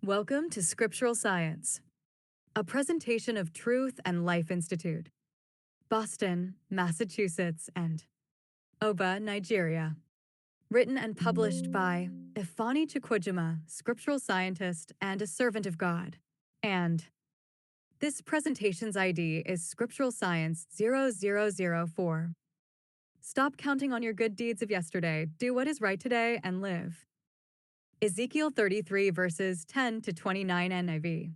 Welcome to Scriptural Science, a presentation of Truth and Life Institute, Boston, Massachusetts, and Oba, Nigeria. Written and published by Ifeanyi Chukwujima, scriptural scientist and a servant of God. And this presentation's ID is Scriptural Science 0004. Stop counting on your good deeds of yesterday, do what is right today, and live. Ezekiel 33 verses 10 to 29 NIV.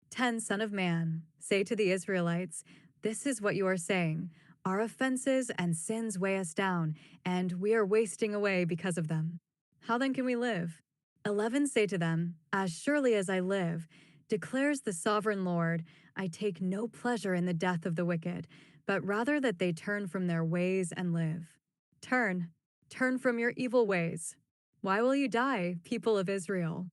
10 Son of man, say to the Israelites, this is what you are saying. Our offenses and sins weigh us down, and we are wasting away because of them. How then can we live? 11 Say to them, as surely as I live, declares the sovereign Lord, I take no pleasure in the death of the wicked, but rather that they turn from their ways and live. Turn from your evil ways. Why will you die, people of Israel?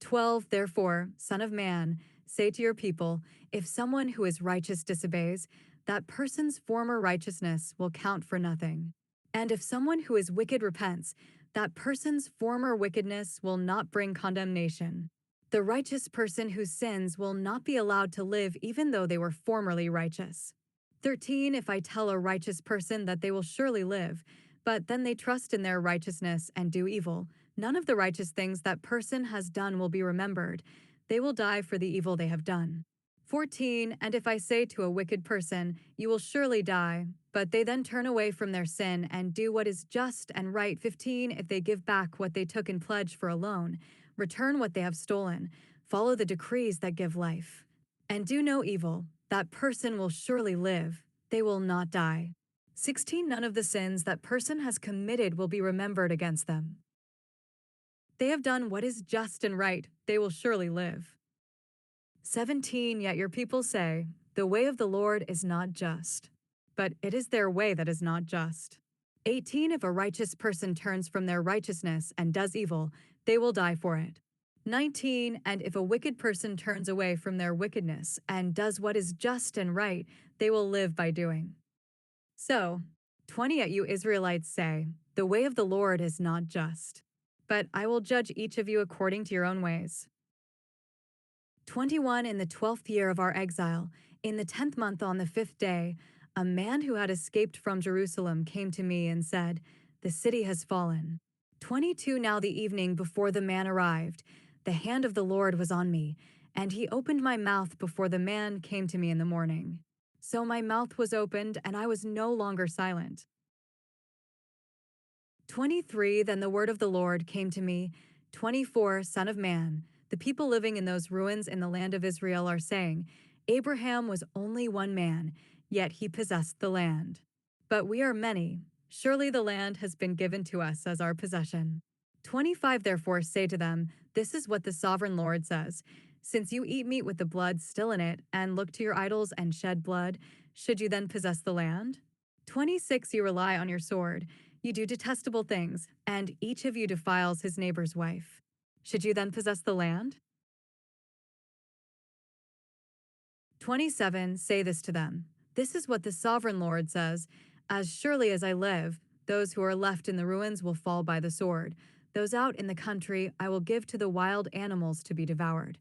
12 Therefore, Son of man, say to your people, if someone who is righteous disobeys, that person's former righteousness will count for nothing. And if someone who is wicked repents, that person's former wickedness will not bring condemnation. The righteous person who sins will not be allowed to live even though they were formerly righteous. 13 If I tell a righteous person that they will surely live, but then they trust in their righteousness and do evil, none of the righteous things that person has done will be remembered. They will die for the evil they have done. 14 And if I say to a wicked person, you will surely die, but they then turn away from their sin and do what is just and right. 15 If they give back what they took in pledge for a loan, return what they have stolen, follow the decrees that give life, and do no evil, that person will surely live, they will not die. 16 None of the sins that person has committed will be remembered against them. They have done what is just and right, they will surely live. 17 Yet your people say, the way of the Lord is not just, but it is their way that is not just. 18 If a righteous person turns from their righteousness and does evil, they will die for it. 19 And if a wicked person turns away from their wickedness and does what is just and right, they will live by doing. So, 20 Yet you Israelites say, the way of the Lord is not just, but I will judge each of you according to your own ways. 21 In the 12th year of our exile, in the 10th month on the 5th day, a man who had escaped from Jerusalem came to me and said, the city has fallen. 22 Now the evening before the man arrived, the hand of the Lord was on me, and he opened my mouth before the man came to me in the morning. So my mouth was opened, and I was no longer silent. 23 Then the word of the Lord came to me, 24 Son of man, the people living in those ruins in the land of Israel are saying, Abraham was only one man, yet he possessed the land. But we are many. Surely the land has been given to us as our possession. 25 Therefore say to them, this is what the sovereign Lord says. Since you eat meat with the blood still in it, and look to your idols and shed blood, should you then possess the land? 26 You rely on your sword. You do detestable things, and each of you defiles his neighbor's wife. Should you then possess the land? 27 Say this to them. This is what the sovereign Lord says. As surely as I live, those who are left in the ruins will fall by the sword. Those out in the country I will give to the wild animals to be devoured.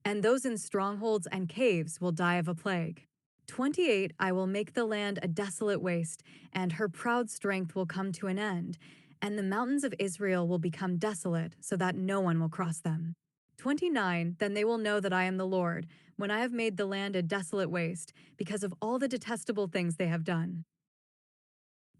And those in strongholds and caves will die of a plague. 28 I will make the land a desolate waste, and her proud strength will come to an end, and the mountains of Israel will become desolate, so that no one will cross them. 29 Then they will know that I am the Lord, when I have made the land a desolate waste, because of all the detestable things they have done.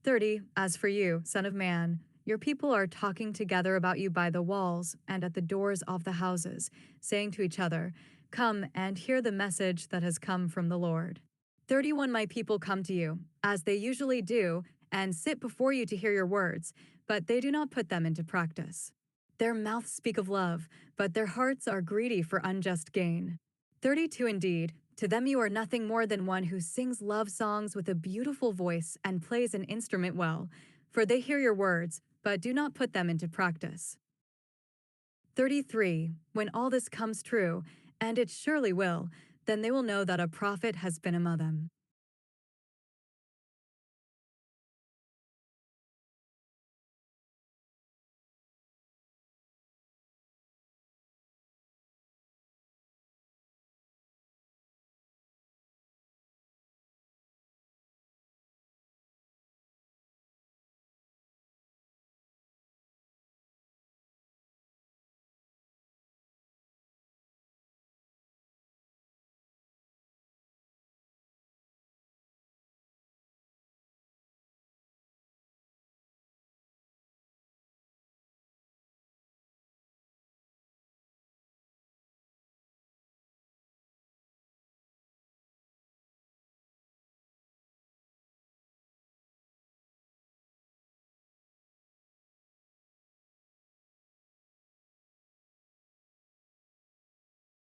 30 As for you, Son of man, your people are talking together about you by the walls and at the doors of the houses, saying to each other, come and hear the message that has come from the Lord. 31 My people come to you, as they usually do, and sit before you to hear your words, but they do not put them into practice. Their mouths speak of love, but their hearts are greedy for unjust gain. 32 Indeed, to them you are nothing more than one who sings love songs with a beautiful voice and plays an instrument well, for they hear your words, but do not put them into practice. 33 When all this comes true, and it surely will, then they will know that a prophet has been among them.